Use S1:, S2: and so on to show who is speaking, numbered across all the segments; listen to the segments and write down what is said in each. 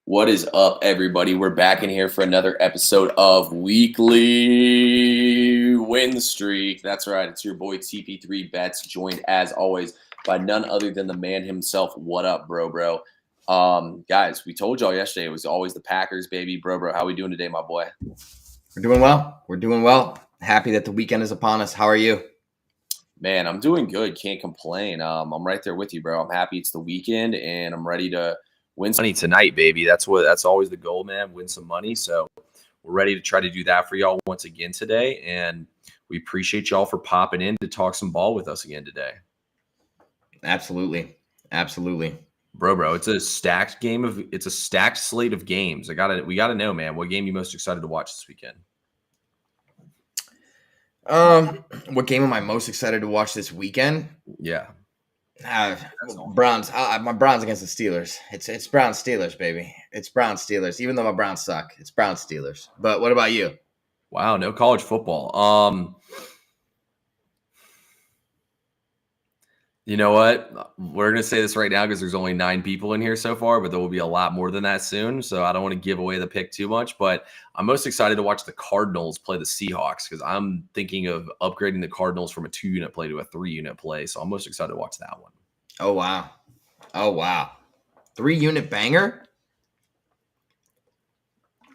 S1: What is up, everybody? We're back in here for another episode of Weekly Win Streak. That's right. It's your boy CFB Bets, joined as always by none other than the man himself. What up, bro? Guys, we told y'all yesterday it was always the Packers, baby. Bro, how we doing today, my boy?
S2: We're doing well. Happy that the weekend is upon us. How are you?
S1: Man, I'm doing good. Can't complain. I'm right there with you, bro. I'm happy it's the weekend, and I'm ready to win some money tonight, baby. That's always the goal, man. Win some money. So we're ready to try to do that for y'all once again today. And we appreciate y'all for popping in to talk some ball with us again today.
S2: Absolutely.
S1: Bro, it's a stacked slate of games. We gotta know, man, what game you most excited to watch this weekend?
S2: What game am I most excited to watch this weekend?
S1: Yeah.
S2: Browns. My Browns against the Steelers. It's Browns Steelers, baby. It's Browns Steelers. Even though my Browns suck, it's Browns Steelers. But what about you?
S1: Wow, no college football. You know what? We're going to say this right now because there's only 9 people in here so far, but there will be a lot more than that soon. So I don't want to give away the pick too much, but I'm most excited to watch the Cardinals play the Seahawks because I'm thinking of upgrading the Cardinals from a 2-unit play to a 3-unit play. So I'm most excited to watch that one.
S2: Oh, wow. 3-unit banger?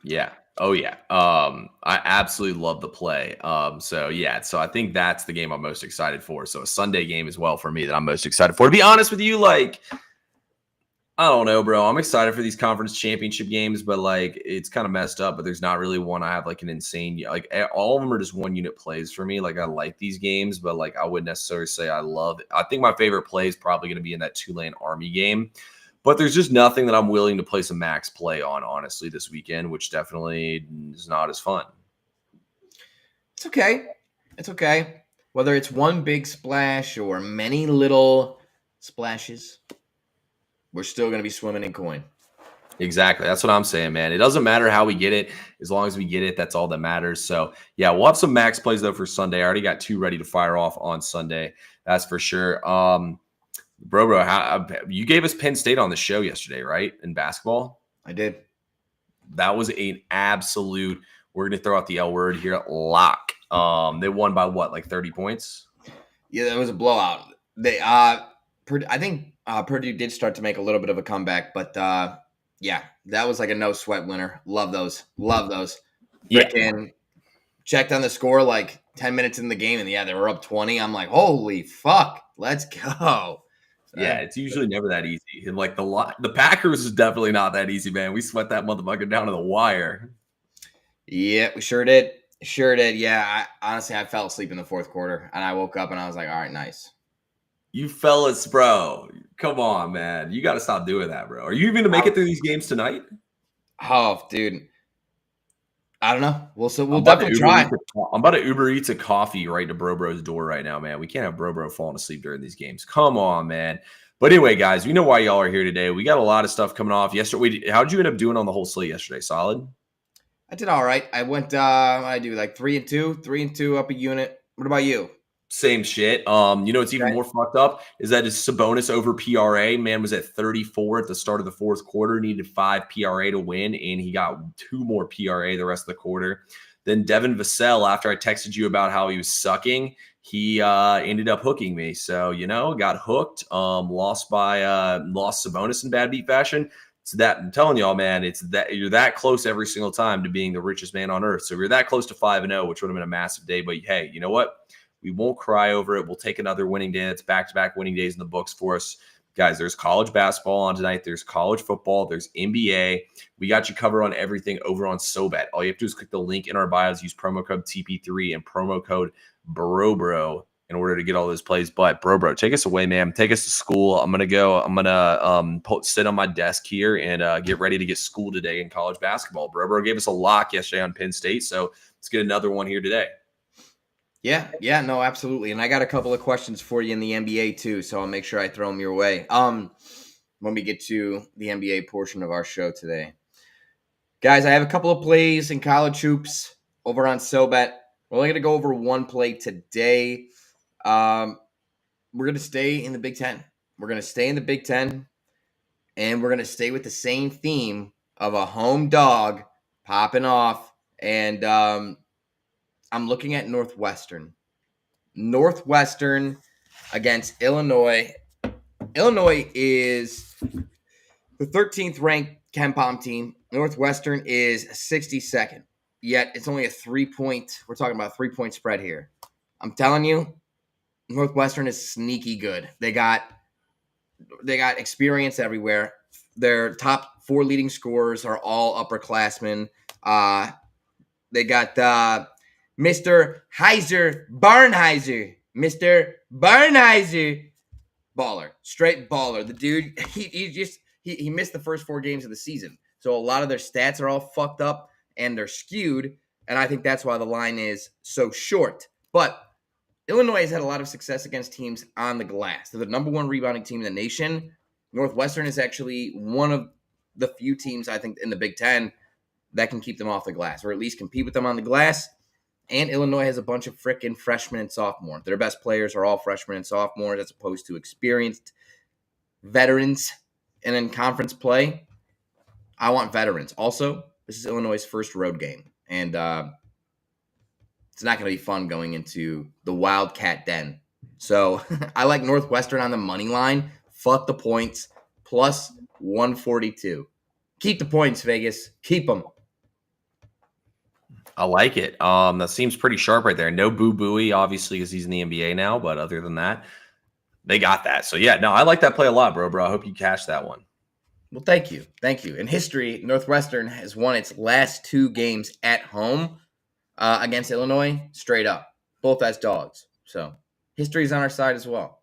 S1: Yeah. Oh, yeah. I absolutely love the play. So I think that's the game I'm most excited for. So a Sunday game as well for me that I'm most excited for. To be honest with you, I don't know, bro. I'm excited for these conference championship games, but it's kind of messed up. But there's not really one I have an insane. All of them are just 1-unit plays for me. I like these games, but I wouldn't necessarily say I love it. I think my favorite play is probably going to be in that Tulane Army game. But there's just nothing that I'm willing to place a max play on, honestly, this weekend, which definitely is not as fun.
S2: It's okay. Whether it's one big splash or many little splashes, we're still going to be swimming in coin.
S1: Exactly. That's what I'm saying, man. It doesn't matter how we get it. As long as we get it, that's all that matters. So, yeah, we'll have some max plays, though, for Sunday. I already got 2 ready to fire off on Sunday. That's for sure. Bro, you gave us Penn State on the show yesterday, right, in basketball?
S2: I did.
S1: That was an absolute, we're going to throw out the L word here, lock. They won by what, 30 points?
S2: Yeah, that was a blowout. I think Purdue did start to make a little bit of a comeback, but yeah, that was a no sweat winner. Love those. Freaking checked on the score 10 minutes in the game, and yeah, they were up 20. I'm like, holy fuck, let's go.
S1: Yeah, it's usually never that easy. And the Packers is definitely not that easy, man. We sweat that motherfucker down to the wire.
S2: Yeah, we sure did. Yeah, honestly, I fell asleep in the fourth quarter, and I woke up and I was like, all right, nice.
S1: You fellas, bro. Come on, man. You got to stop doing that, bro. Are you even going to make it through these games tonight?
S2: Oh, dude. I don't know. We'll definitely try.
S1: I'm about to Uber Eats a coffee right to Bro's door right now, man. We can't have Bro falling asleep during these games. Come on, man. But anyway, guys, we know why y'all are here today. We got a lot of stuff coming off yesterday. How'd you end up doing on the whole slate yesterday? Solid?
S2: I did all right. I went, I do 3-2 up a unit. What about you?
S1: Same shit. What's even more fucked up is that his Sabonis over PRA. Man was at 34 at the start of the fourth quarter, needed 5 PRA to win, and he got 2 more PRA the rest of the quarter. Then Devin Vassell, after I texted you about how he was sucking, he ended up hooking me. So, got hooked, lost Sabonis in bad beat fashion. So that I'm telling y'all, man, it's that you're that close every single time to being the richest man on earth. So you're that close to 5-0, which would have been a massive day. But hey, you know what? We won't cry over it. We'll take another winning day. It's back-to-back winning days in the books for us. Guys, there's college basketball on tonight. There's college football. There's NBA. We got you covered on everything over on SoBet. All you have to do is click the link in our bios, use promo code TP3 and promo code BROBRO in order to get all those plays. But Bro, take us away, man. Take us to school. I'm going to sit on my desk here and get ready to get school today in college basketball. Bro gave us a lock yesterday on Penn State, so let's get another one here today.
S2: Yeah, no, absolutely. And I got a couple of questions for you in the NBA too, so I'll make sure I throw them your way. When we get to the NBA portion of our show today. Guys, I have a couple of plays in college hoops over on SoBet. We're only going to go over one play today. We're going to stay in the Big Ten. And we're going to stay with the same theme of a home dog popping off. And I'm looking at Northwestern. Northwestern against Illinois. Illinois is the 13th ranked KenPom team. Northwestern is 62nd. Yet it's only a 3-point. We're talking about a 3-point spread here. I'm telling you, Northwestern is sneaky good. They got experience everywhere. Their top 4 leading scorers are all upperclassmen. They got Mr. Barnheiser. Mr. Barnheiser. Baller. Straight baller. The dude, he missed the first 4 games of the season. So a lot of their stats are all fucked up and they're skewed. And I think that's why the line is so short. But Illinois has had a lot of success against teams on the glass. They're the number 1 rebounding team in the nation. Northwestern is actually one of the few teams, I think, in the Big Ten that can keep them off the glass, or at least compete with them on the glass. And Illinois has a bunch of frickin' freshmen and sophomores. Their best players are all freshmen and sophomores as opposed to experienced veterans. And in conference play, I want veterans. Also, this is Illinois' first road game. And it's not going to be fun going into the Wildcat Den. So I like Northwestern on the money line. Fuck the points. Plus 142. Keep the points, Vegas. Keep them.
S1: I like it. That seems pretty sharp right there. No Boo Booey, obviously, because he's in the NBA now. But other than that, they got that. So, yeah, no, I like that play a lot, bro. I hope you cash that one.
S2: Well, thank you. Thank you. In history, Northwestern has won its last 2 games at home against Illinois straight up, both as dogs. So history's on our side as well.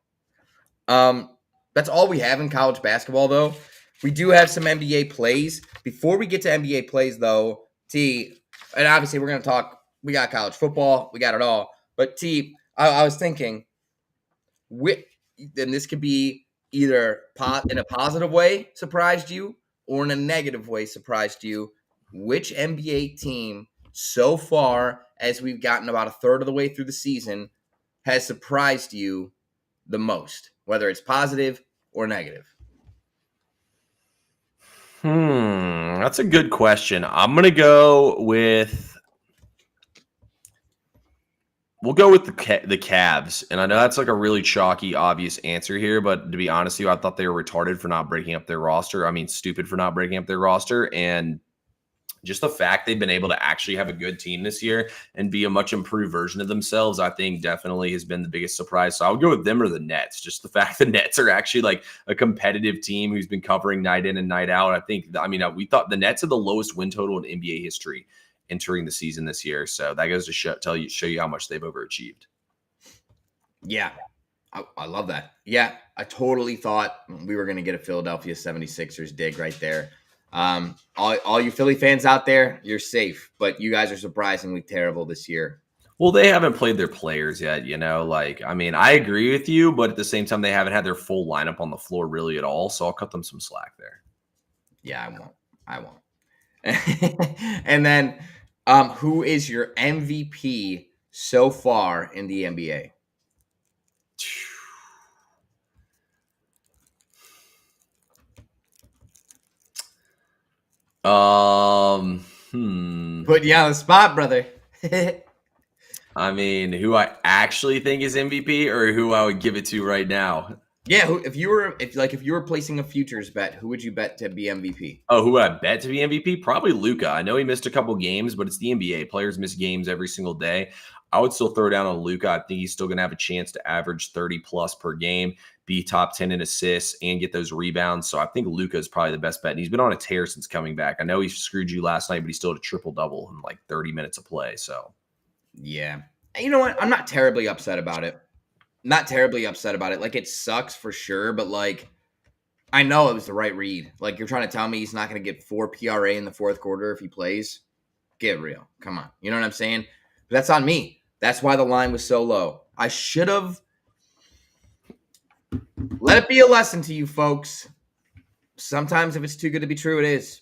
S2: That's all we have in college basketball, though. We do have some NBA plays. Before we get to NBA plays, though, T, and obviously we're going to talk, we got college football, we got it all. But T, I was thinking, and this could be either in a positive way surprised you or in a negative way surprised you. Which NBA team so far, as we've gotten about a third of the way through the season, has surprised you the most, whether it's positive or negative?
S1: That's a good question. I'm going to go with the Cavs. And I know that's like a really chalky, obvious answer here, but to be honest with you, I thought they were retarded for not breaking up their roster. I mean, stupid for not breaking up their roster. And just the fact they've been able to actually have a good team this year and be a much improved version of themselves, I think definitely has been the biggest surprise. So I would go with them or the Nets. Just the fact the Nets are actually like a competitive team who's been covering night in and night out. We thought the Nets had the lowest win total in NBA history entering the season this year. So that goes to show you how much they've overachieved.
S2: Yeah, I love that. Yeah, I totally thought we were going to get a Philadelphia 76ers dig right there. All you Philly fans out there, you're safe, but you guys are surprisingly terrible this year.
S1: Well, they haven't played their players yet, I agree with you, but at the same time, they haven't had their full lineup on the floor really at all. So I'll cut them some slack there.
S2: Yeah, I won't. And then, who is your MVP so far in the NBA?
S1: Put
S2: you on the spot, brother.
S1: I mean, who I actually think is MVP or who I would give it to right now?
S2: Yeah, if you were placing a futures bet, who would you bet to be MVP?
S1: Oh, who would I bet to be MVP? Probably Luka. I know he missed a couple games, but it's the NBA. Players miss games every single day. I would still throw down on Luka. I think he's still going to have a chance to average 30 plus per game, be top 10 in assists, and get those rebounds. So I think Luka is probably the best bet. And he's been on a tear since coming back. I know he screwed you last night, but he still had a triple-double in like 30 minutes of play. So,
S2: yeah. You know what? I'm not terribly upset about it. Like, it sucks for sure, but like, I know it was the right read. Like, you're trying to tell me he's not going to get 4 PRA in the fourth quarter if he plays? Get real. Come on. You know what I'm saying? But that's on me. That's why the line was so low. I should have let it be a lesson to you folks. Sometimes if it's too good to be true, it is.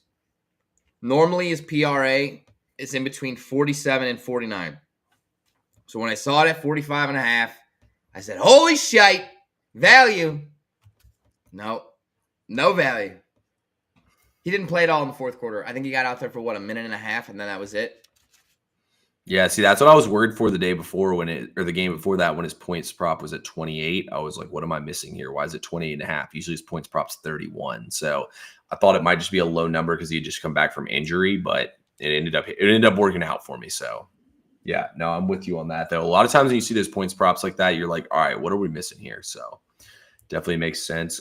S2: Normally his PRA is in between 47 and 49. So when I saw it at 45.5, I said, holy shite, value. No value. He didn't play at all in the fourth quarter. I think he got out there for a minute and a half, and then that was it.
S1: Yeah, see, that's what I was worried for the day before the game before that when his points prop was at 28. I was like, what am I missing here? Why is it 28 and a half? Usually his points prop's 31. So I thought it might just be a low number because he had just come back from injury, but it ended up working out for me. So yeah, no, I'm with you on that though. A lot of times when you see those points props like that, you're like, all right, what are we missing here? So definitely makes sense.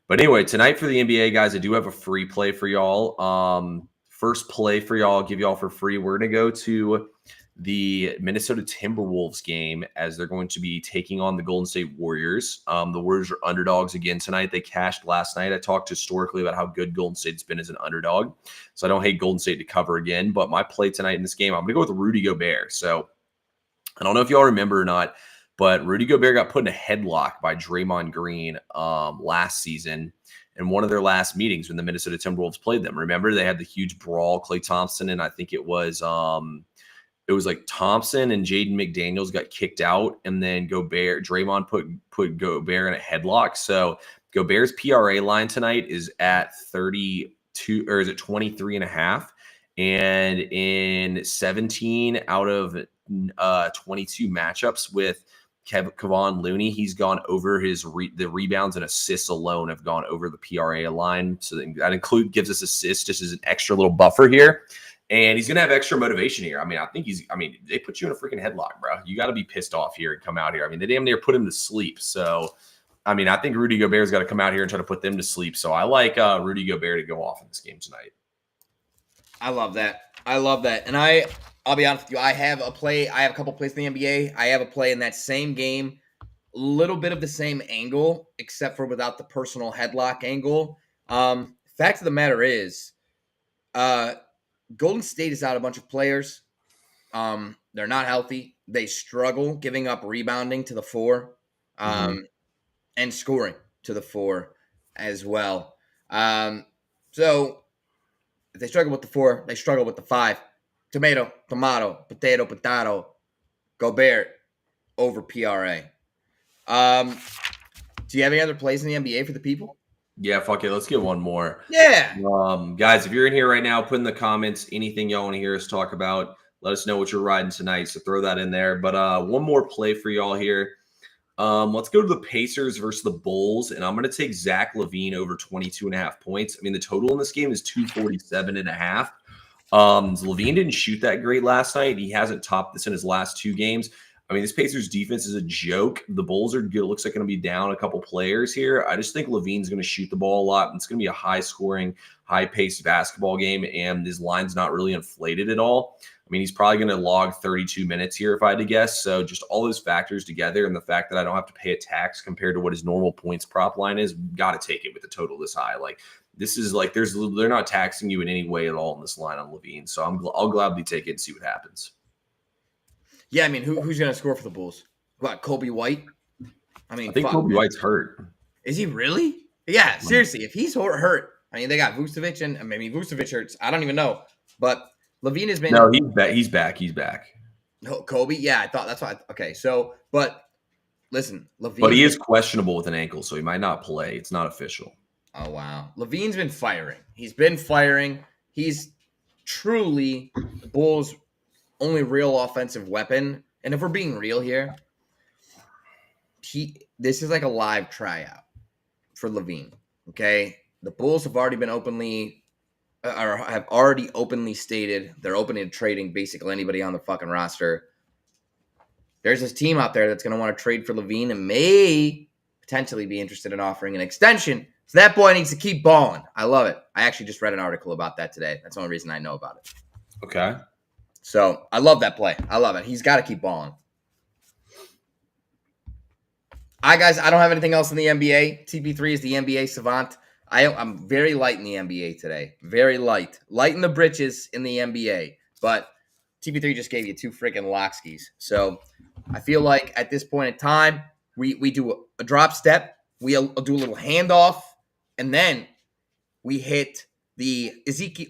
S1: But anyway, tonight for the NBA guys, I do have a free play for y'all. First play for y'all, I'll give y'all for free. We're going to go to the Minnesota Timberwolves game as they're going to be taking on the Golden State Warriors. The Warriors are underdogs again tonight. They cashed last night. I talked historically about how good Golden State's been as an underdog. So I don't hate Golden State to cover again. But my play tonight in this game, I'm going to go with Rudy Gobert. So I don't know if y'all remember or not, but Rudy Gobert got put in a headlock by Draymond Green last season in one of their last meetings when the Minnesota Timberwolves played them. Remember, they had the huge brawl. Klay Thompson and I think it was like Thompson and Jaden McDaniels got kicked out, and then Draymond put Gobert in a headlock. So Gobert's PRA line tonight is at 32, or is it 23 and a half? And in 17 out of 22 matchups with Kevon Looney, he's gone over the rebounds and assists alone have gone over the PRA line. So that gives us assists just as an extra little buffer here. And he's going to have extra motivation here. I mean, they put you in a freaking headlock, bro. You got to be pissed off here and come out here. I mean, they damn near put him to sleep. So, I mean, I think Rudy Gobert's got to come out here and try to put them to sleep. So I like Rudy Gobert to go off in this game tonight.
S2: I love that. And I'll be honest with you. I have a couple plays in the NBA. I have a play in that same game, a little bit of the same angle, except for without the personal headlock angle. Fact of the matter is, Golden State is out a bunch of players. They're not healthy. They struggle giving up rebounding to the four, and scoring to the four as well. So if they struggle with the four, they struggle with the five. Tomato, potato. Gobert over PRA. Do you have any other plays in the NBA for the people?
S1: Yeah, fuck it. Let's get one more.
S2: Yeah.
S1: Guys, if you're in here right now, put in the comments anything y'all want to hear us talk about. Let us know what you're riding tonight. So throw that in there. But one more play for y'all here. Let's go to the Pacers versus the Bulls. And I'm going to take Zach LaVine over 22.5 points. I mean, the total in this game is 247.5. LaVine didn't shoot that great last night. He hasn't topped this in his last two games. I mean, this Pacers defense is a joke. The Bulls are good. It looks like going to be down a couple players here. I just think LaVine's going to shoot the ball a lot. It's going to be a high-scoring, high-paced basketball game, and his line's not really inflated at all. I mean, he's probably going to log 32 minutes here if I had to guess. So just all those factors together and the fact that I don't have to pay a tax compared to what his normal points prop line is, got to take it with the total this high. Like, this is like they're not taxing you in any way at all in this line on LaVine. So I'll gladly take it and see what happens.
S2: Yeah, I mean, who's going to score for the Bulls? What, Kobe White? I
S1: think Kobe White's hurt.
S2: Is he really? Yeah, seriously. If he's hurt, I mean, they got Vucevic, and maybe Vucevic hurts. I don't even know. But LaVine has been.
S1: No, he's back. He's back.
S2: No, Kobe? Yeah, I thought that's why. Okay, so, but listen, LaVine.
S1: But he is questionable with an ankle, so he might not play. It's not official.
S2: Oh, wow. LaVine's been firing. He's truly the Bulls' only real offensive weapon. And if we're being real here, this is like a live tryout for LaVine. Okay, the Bulls have already openly stated they're open to trading basically anybody on the fucking roster. There's this team out there that's going to want to trade for LaVine and may potentially be interested in offering an extension. So that boy needs to keep balling. I love it. I actually just read an article about that today. That's the only reason I know about it.
S1: Okay.
S2: So I love that play. I love it. He's got to keep balling. Guys, I don't have anything else in the NBA. TP3 is the NBA savant. I'm very light in the NBA today. Very light. Light in the britches in the NBA. But TP3 just gave you two freaking lockskis. So I feel like at this point in time, we do a drop step. We'll do a little handoff. And then we hit the Saquon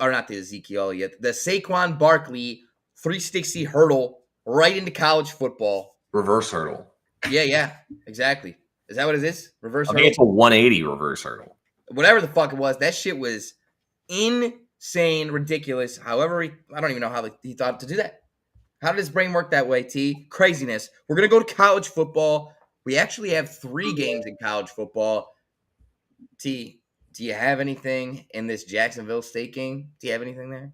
S2: Barkley 360 hurdle right into college football.
S1: Reverse hurdle.
S2: Yeah, exactly. Is that what it is? Reverse hurdle?
S1: I think it's a 180 reverse hurdle.
S2: Whatever the fuck it was, that shit was insane, ridiculous. However, I don't even know how he thought to do that. How did his brain work that way, T? Craziness. We're going to go to college football. We actually have 3 games in college football. T, do you have anything in this Jacksonville State game? Do you have anything there?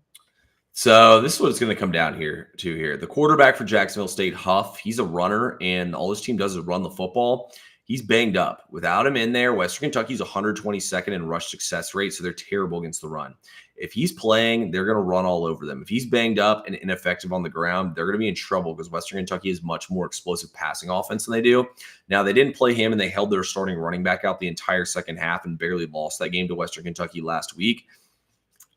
S1: So this is what it's going to come down here. The quarterback for Jacksonville State, Huff, he's a runner, and all his team does is run the football. He's banged up. Without him in there, Western Kentucky's 122nd in rush success rate, so they're terrible against the run. If he's playing, they're going to run all over them. If he's banged up and ineffective on the ground, they're going to be in trouble because Western Kentucky is much more explosive passing offense than they do. Now, they didn't play him, and they held their starting running back out the entire second half and barely lost that game to Western Kentucky last week.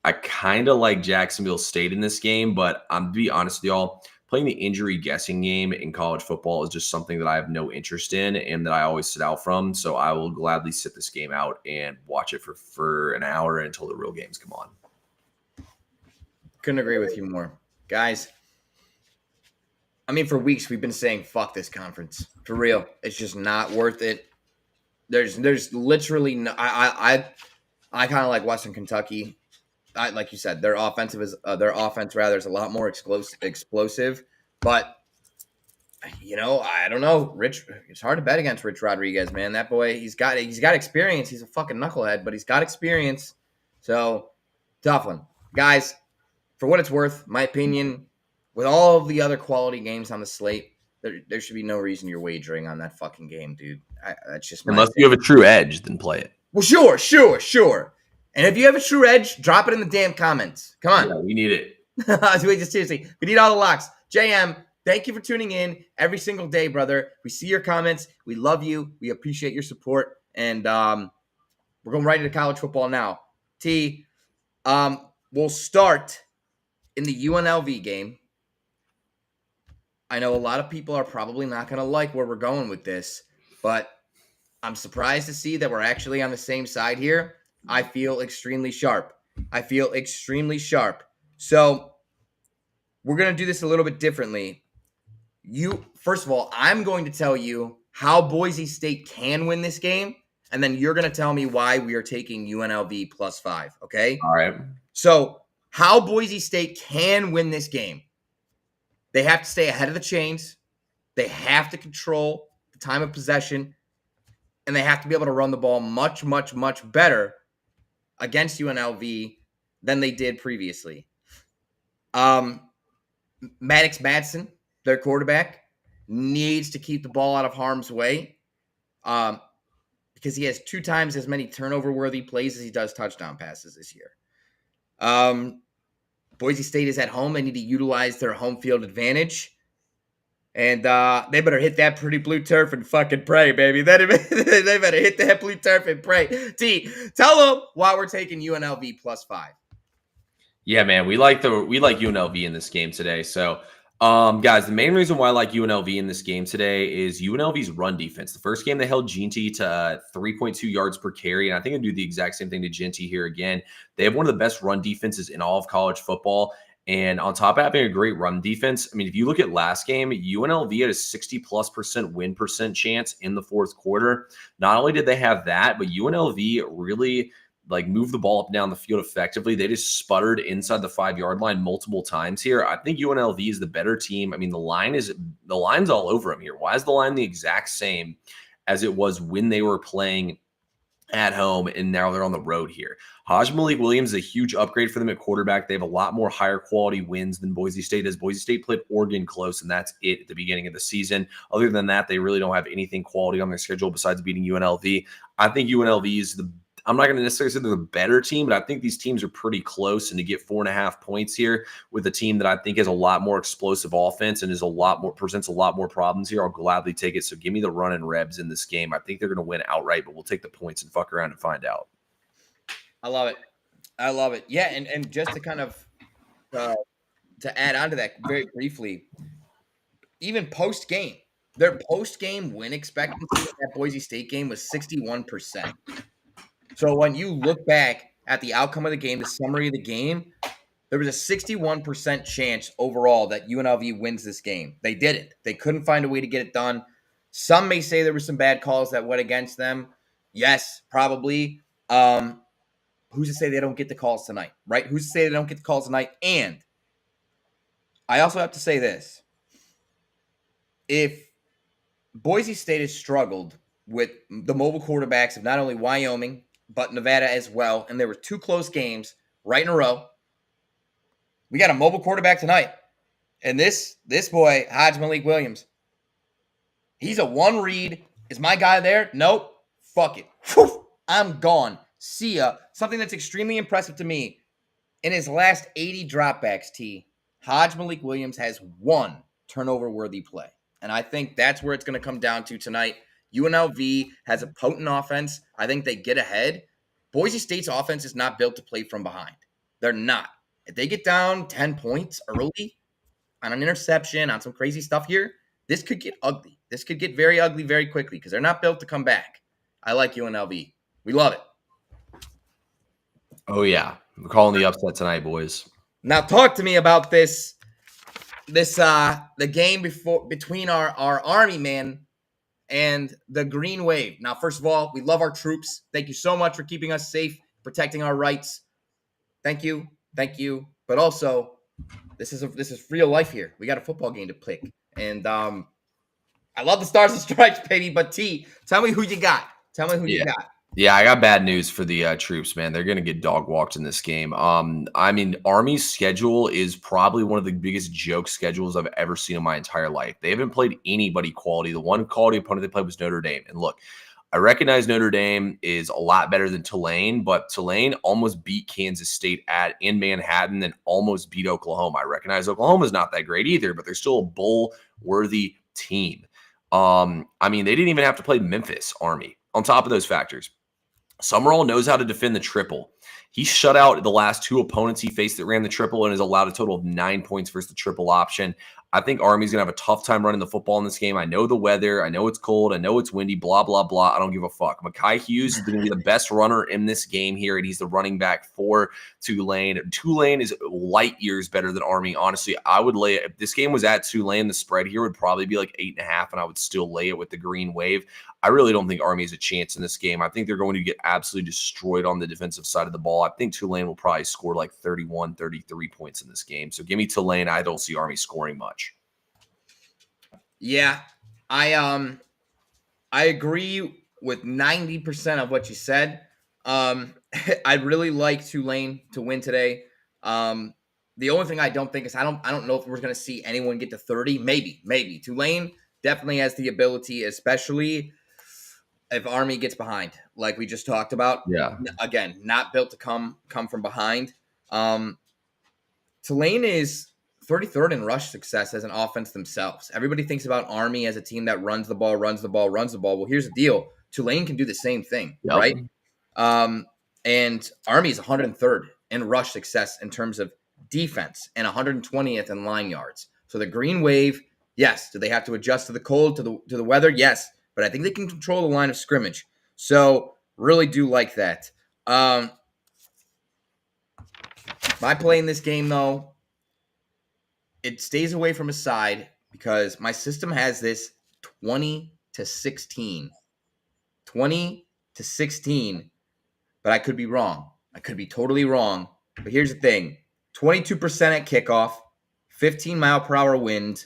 S1: I kind of like Jacksonville State in this game, but I'm to be honest with y'all, playing the injury guessing game in college football is just something that I have no interest in and that I always sit out from. So I will gladly sit this game out and watch it for an hour until the real games come on.
S2: Couldn't agree with you more. Guys, I mean, for weeks we've been saying, fuck this conference. For real. It's just not worth it. There's literally no, I kind of like Western Kentucky. Like you said, their offense is a lot more explosive. But I don't know. Rich, it's hard to bet against Rich Rodriguez, man. That boy, he's got experience. He's a fucking knucklehead, but he's got experience. So tough one, guys. For what it's worth, my opinion, with all of the other quality games on the slate, there should be no reason you're wagering on that fucking game, dude. That's just
S1: unless you have a true edge, then play it.
S2: Well, sure. And if you have a true edge, drop it in the damn comments. Come on.
S1: Yeah, we need it.
S2: Seriously, we need all the locks. JM, thank you for tuning in every single day, brother. We see your comments. We love you. We appreciate your support. And we're going right into college football now. T, we'll start in the UNLV game. I know a lot of people are probably not going to like where we're going with this, but I'm surprised to see that we're actually on the same side here. I feel extremely sharp. So we're going to do this a little bit differently. First of all, I'm going to tell you how Boise State can win this game, and then you're going to tell me why we are taking UNLV +5, okay?
S1: All right.
S2: So how Boise State can win this game. They have to stay ahead of the chains. They have to control the time of possession, and they have to be able to run the ball much, much, much better against UNLV than they did previously. Maddox Madsen, their quarterback, needs to keep the ball out of harm's way because he has 2 times as many turnover-worthy plays as he does touchdown passes this year. Boise State is at home. They need to utilize their home field advantage. And they better hit that pretty blue turf and fucking pray, baby. They better hit that blue turf and pray. T, tell them why we're taking UNLV +5.
S1: Yeah, man, we like UNLV in this game today. So, guys, the main reason why I like UNLV in this game today is UNLV's run defense. The first game they held Ginty to 3.2 yards per carry, and I think they do the exact same thing to Ginty here again. They have one of the best run defenses in all of college football. And on top of having a great run defense, I mean, if you look at last game, UNLV had a 60+% win percent chance in the fourth quarter. Not only did they have that, but UNLV really moved the ball up and down the field effectively. They just sputtered inside the 5-yard line multiple times here. I think UNLV is the better team. I mean, the line's all over them here. Why is the line the exact same as it was when they were playing at home, and now they're on the road here? Malik Williams is a huge upgrade for them at quarterback. They have a lot more higher quality wins than Boise State does. Boise State played Oregon close, and that's it at the beginning of the season. Other than that, they really don't have anything quality on their schedule besides beating UNLV. I think UNLV is I'm not going to necessarily say they're the better team, but I think these teams are pretty close. And to get 4.5 points here with a team that I think has a lot more explosive offense and presents a lot more problems here, I'll gladly take it. So give me the run and Rebs in this game. I think they're going to win outright, but we'll take the points and fuck around and find out.
S2: I love it. Yeah, and just to kind of to add on to that very briefly, even post-game, their post-game win expectancy in that Boise State game was 61%. So when you look back at the outcome of the game, the summary of the game, there was a 61% chance overall that UNLV wins this game. They didn't. They couldn't find a way to get it done. Some may say there were some bad calls that went against them. Yes, probably. who's to say they don't get the calls tonight, right? Who's to say they don't get the calls tonight? And I also have to say this. If Boise State has struggled with the mobile quarterbacks of not only Wyoming, but Nevada as well, and there were 2 close games right in a row, we got a mobile quarterback tonight. And this boy, Malik Williams, he's a one read. Is my guy there? Nope. Fuck it. Whew, I'm gone. See ya. Something that's extremely impressive to me. In his last 80 dropbacks, Malik Williams has 1 turnover-worthy play. And I think that's where it's going to come down to tonight. UNLV has a potent offense. I think they get ahead. Boise State's offense is not built to play from behind. They're not. If they get down 10 points early on an interception, on some crazy stuff here, this could get ugly. This could get very ugly very quickly because they're not built to come back. I like UNLV. We love it.
S1: Oh, yeah. We're calling the upset tonight, boys.
S2: Now talk to me about the game between our Army man and the Green Wave. Now, first of all, we love our troops. Thank you so much for keeping us safe, protecting our rights. Thank you. But also, this is real life here. We got a football game to pick, and I love the Stars and Stripes, baby. But T, tell me who you got. You got.
S1: Yeah, I got bad news for the troops, man. They're going to get dog walked in this game. I mean, Army's schedule is probably one of the biggest joke schedules I've ever seen in my entire life. They haven't played anybody quality. The one quality opponent they played was Notre Dame. And look, I recognize Notre Dame is a lot better than Tulane, but Tulane almost beat Kansas State in Manhattan and almost beat Oklahoma. I recognize Oklahoma's not that great either, but they're still a bowl-worthy team. I mean, they didn't even have to play Memphis, Army. On top of those factors, Summerall knows how to defend the triple. He shut out the last 2 opponents he faced that ran the triple and has allowed a total of 9 points versus the triple option. I think Army's going to have a tough time running the football in this game. I know the weather. I know it's cold. I know it's windy, blah, blah, blah. I don't give a fuck. Mekhi Hughes is going to be the best runner in this game here, and he's the running back for Tulane. Tulane is light years better than Army. Honestly, I would lay it. If this game was at Tulane, the spread here would probably be like 8.5, and I would still lay it with the Green Wave. I really don't think Army has a chance in this game. I think they're going to get absolutely destroyed on the defensive side of the ball. I think Tulane will probably score like 31, 33 points in this game. So give me Tulane. I don't see Army scoring much.
S2: Yeah, I agree with 90% of what you said. I'd really like Tulane to win today. The only thing I don't think is I don't know if we're going to see anyone get to 30. Maybe. Tulane definitely has the ability, especially if Army gets behind, like we just talked about.
S1: Yeah.
S2: Again, not built to come from behind. Tulane is 33rd in rush success as an offense themselves. Everybody thinks about Army as a team that runs the ball. Well, here's the deal. Tulane can do the same thing, right? And Army is 103rd in rush success in terms of defense and 120th in line yards. So the Green Wave, yes. Do they have to adjust to the cold, to the weather? Yes. But I think they can control the line of scrimmage. So really do like that. My play in this game, though, it stays away from a side because my system has this 20-16. 20-16. But I could be wrong. I could be totally wrong. But here's the thing. 22% at kickoff, 15-mile-per-hour wind.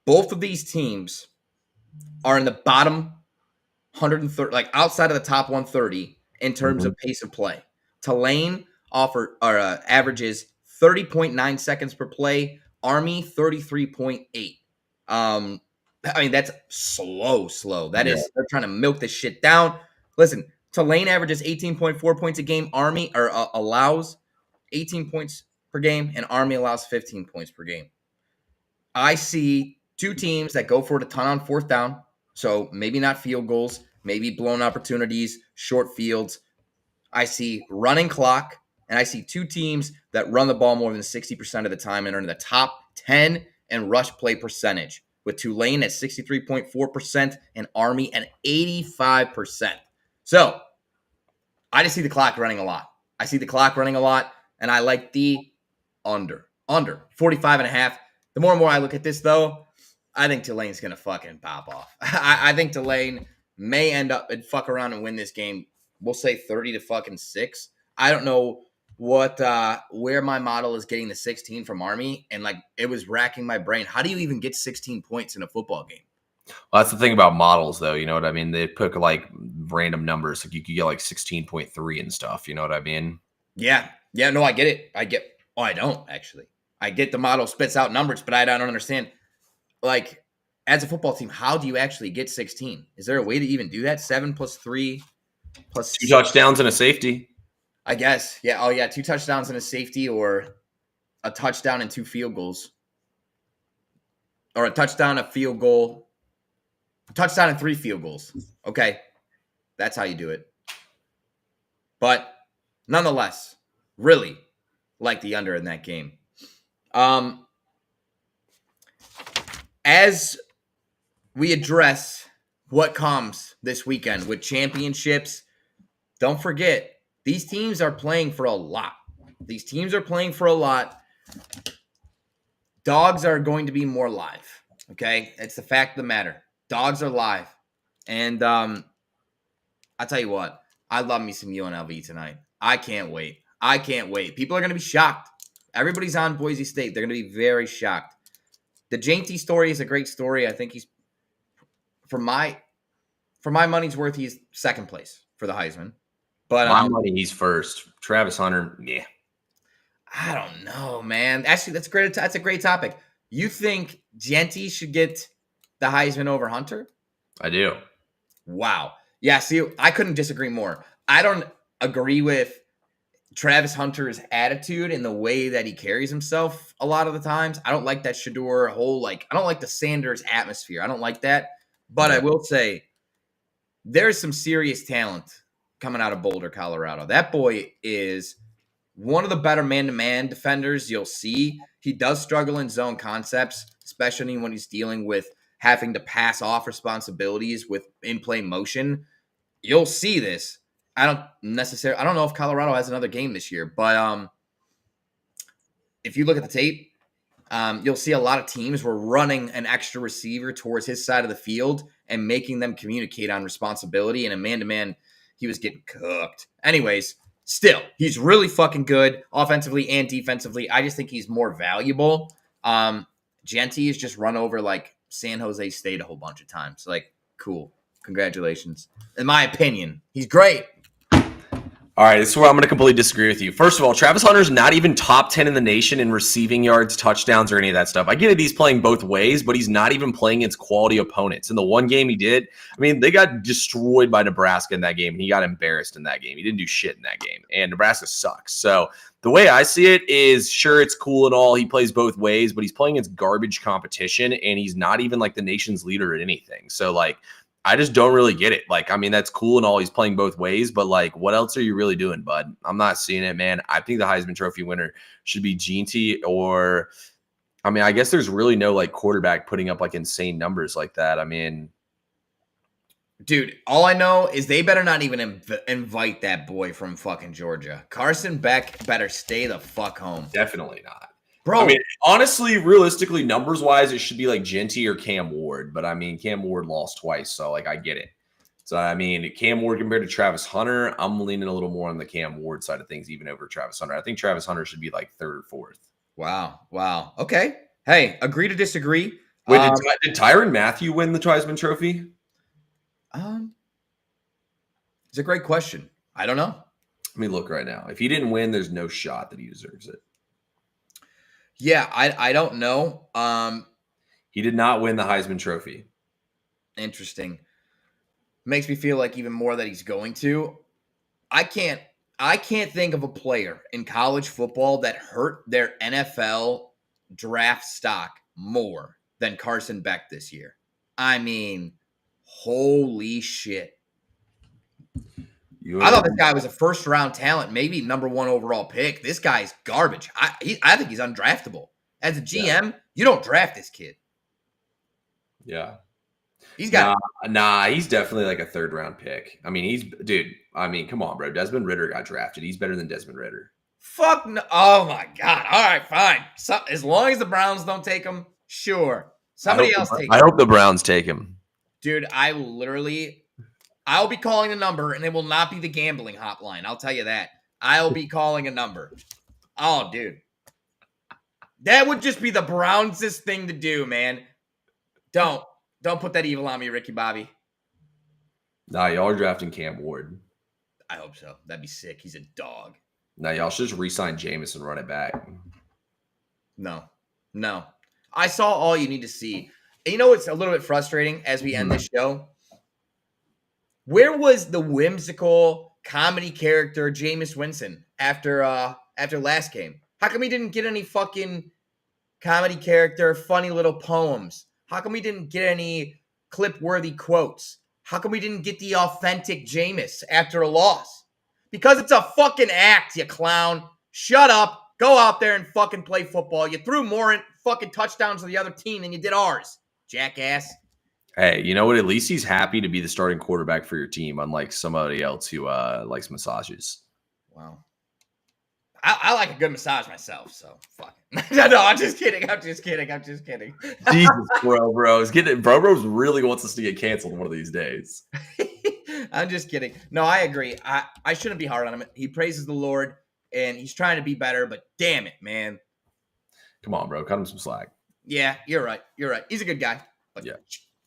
S2: Both of these teams are in the bottom 130, like outside of the top 130 in terms of pace of play. Tulane averages 30.9 seconds per play. Army 33.8. I mean, that's slow. That is, they're trying to milk this shit down. Listen, Tulane averages 18.4 points a game. Army allows 18 points per game, and Army allows 15 points per game. I see 2 teams that go for it a ton on 4th down. So maybe not field goals, maybe blown opportunities, short fields. I see running clock, and I see 2 teams that run the ball more than 60% of the time and are in the top 10 in rush play percentage, with Tulane at 63.4% and Army at 85%. So I just see the clock running a lot. And I like the under 45.5. The more and more I look at this, though, I think Tulane's going to fucking pop off. I think Tulane may end up and fuck around and win this game. We'll say 30-6. I don't know what where my model is getting the 16 from Army, and like it was racking my brain. How do you even get 16 points in a football game?
S1: Well, that's the thing about models, though. You know what I mean? They pick like random numbers. Like you could get like 16.3 and stuff. You know what I mean?
S2: Yeah. Yeah, no, I get it. I don't actually. I get the model spits out numbers, but I don't understand. Like, as a football team, how do you actually get 16? Is there a way to even do that? 7 plus 3 plus
S1: 2 touchdowns and a safety.
S2: I guess. Yeah. Oh, yeah. 2 touchdowns and a safety, or a touchdown and 2 field goals. Or a touchdown, a field goal. A touchdown and 3 field goals. Okay. That's how you do it. But nonetheless, really like the under in that game. As we address what comes this weekend with championships, don't forget, these teams are playing for a lot. Dogs are going to be more live. Okay? It's the fact of the matter. Dogs are live. And I'll tell you what, I love me some UNLV tonight. I can't wait. People are going to be shocked. Everybody's on Boise State. They're going to be very shocked. The Jainty story is a great story. I think he's, for my money's worth, he's second place for the Heisman. But
S1: my money, he's first. Travis Hunter, yeah.
S2: I don't know, man. Actually, that's great. That's a great topic. You think Jainty should get the Heisman over Hunter?
S1: I do.
S2: Wow. Yeah, see, I couldn't disagree more. I don't agree with Travis Hunter's attitude and the way that he carries himself a lot of the times. I don't like that Shedeur whole, I don't like the Sanders atmosphere. I don't like that. But I will say there's some serious talent coming out of Boulder, Colorado. That boy is one of the better man-to-man defenders you'll see. He does struggle in zone concepts, especially when he's dealing with having to pass off responsibilities with in-play motion. You'll see this. I don't know if Colorado has another game this year, but if you look at the tape, you'll see a lot of teams were running an extra receiver towards his side of the field and making them communicate on responsibility. And a man-to-man, he was getting cooked. Anyways, still, he's really fucking good offensively and defensively. I just think he's more valuable. Jainty has just run over San Jose State a whole bunch of times. Cool. Congratulations. In my opinion, he's great.
S1: All right, this is where I'm going to completely disagree with you. First of all, Travis Hunter's not even top 10 in the nation in receiving yards, touchdowns, or any of that stuff. I get it, he's playing both ways, but he's not even playing against quality opponents. In the one game he did, they got destroyed by Nebraska in that game, and he got embarrassed in that game. He didn't do shit in that game, and Nebraska sucks. So the way I see it is, sure, it's cool and all. He plays both ways, but he's playing against garbage competition, and he's not even the nation's leader at anything. So, I just don't really get it. That's cool and all. He's playing both ways, but what else are you really doing, bud? I'm not seeing it, man. I think the Heisman Trophy winner should be Jainty, or, I guess there's really no quarterback putting up insane numbers like that.
S2: Dude, all I know is they better not even invite that boy from fucking Georgia. Carson Beck better stay the fuck home.
S1: Definitely not.
S2: Bro,
S1: honestly, realistically, numbers-wise, it should be Jainty or Cam Ward. But, Cam Ward lost twice, so, I get it. So, Cam Ward compared to Travis Hunter, I'm leaning a little more on the Cam Ward side of things, even over Travis Hunter. I think Travis Hunter should be, third or fourth.
S2: Wow. Okay. Hey, agree to disagree.
S1: Wait, did Tyrann Mathieu win the Heisman Trophy?
S2: It's a great question. I don't know.
S1: Let me look right now. If he didn't win, there's no shot that he deserves it.
S2: Yeah, I don't know.
S1: He did not win the Heisman Trophy.
S2: Interesting. Makes me feel even more that he's going to. I can't think of a player in college football that hurt their NFL draft stock more than Carson Beck this year. Holy shit. I thought this guy was a first-round talent, maybe number 1 overall pick. This guy's garbage. I think he's undraftable. As a GM, you don't draft this kid.
S1: Yeah.
S2: He's got
S1: he's definitely a third-round pick. Come on, bro. Desmond Ridder got drafted. He's better than Desmond Ridder.
S2: Fuck no. Oh, my God. All right, fine. So, as long as the Browns don't take him, sure. Somebody else take him.
S1: I hope the Browns take him.
S2: Dude, I'll be calling the number, and it will not be the gambling hotline. I'll tell you that. I'll be calling a number. Oh, dude. That would just be the Browns' thing to do, man. Don't put that evil on me, Ricky Bobby.
S1: Nah, y'all are drafting Cam Ward.
S2: I hope so. That'd be sick. He's a dog.
S1: Nah, y'all should just re-sign Jameis and run it back.
S2: No. I saw all you need to see. And you know what's a little bit frustrating as we end this show? Where was the whimsical comedy character Jameis Winston after last game? How come he didn't get any fucking comedy character, funny little poems? How come we didn't get any clip-worthy quotes? How come we didn't get the authentic Jameis after a loss? Because it's a fucking act, you clown. Shut up. Go out there and fucking play football. You threw more fucking touchdowns to the other team than you did ours, jackass.
S1: Hey, you know what? At least he's happy to be the starting quarterback for your team, unlike somebody else who likes massages.
S2: Wow. I like a good massage myself, so fuck it. No, I'm just kidding.
S1: Jesus, bro. Bro's really wants us to get canceled one of these days.
S2: I'm just kidding. No, I agree. I shouldn't be hard on him. He praises the Lord, and he's trying to be better, but damn it, man.
S1: Come on, bro. Cut him some slack.
S2: Yeah, you're right. He's a good guy. But yeah.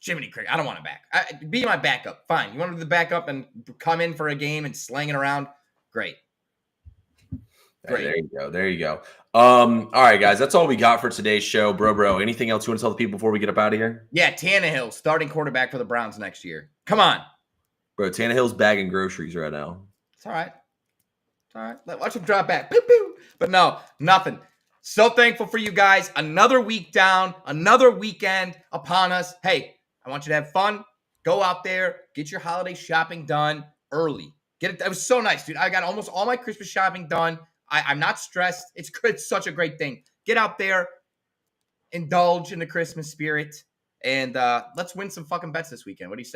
S2: Jiminy Cricket, I don't want him back. Be my backup. Fine. You want him to back up and come in for a game and slang it around? Great.
S1: Hey, there you go. All right, guys. That's all we got for today's show. Bro, anything else you want to tell the people before we get up out of here?
S2: Yeah, Tannehill, starting quarterback for the Browns next year. Come on.
S1: Bro, Tannehill's bagging groceries right now.
S2: It's all right. Watch him drop back. Pew, pew. But no, nothing. So thankful for you guys. Another week down, another weekend upon us. Hey, I want you to have fun. Go out there, get your holiday shopping done early. It was so nice, dude. I got almost all my Christmas shopping done. I'm not stressed. It's such a great thing. Get out there, indulge in the Christmas spirit, and let's win some fucking bets this weekend. What do you say?